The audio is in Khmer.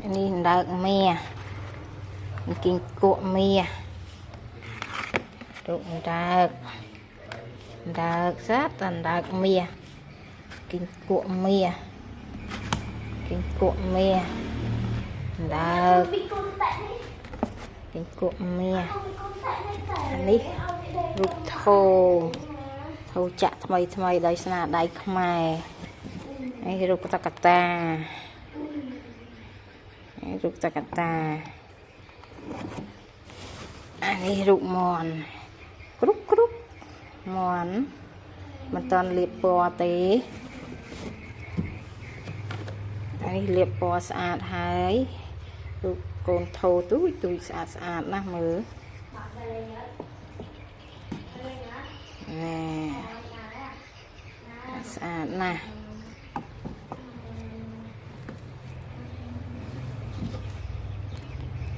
នេះដើកមាគីងគក់មារូបដើកសាត់ដើកមាគីងគក់មាដើកគីងគក់មានេះរូបថោចាក់ថ្មីដោយស្នាដៃខ្មែរហើយរូបតកតាអានេះរូបមន់គ្រប់មន់មិនតាន់លាបពណ៌ទេអានេះលាបពណ៌ស្អាតហើយរូបកូនថោទូចស្អាតណាស់មើលស្អាតណាស់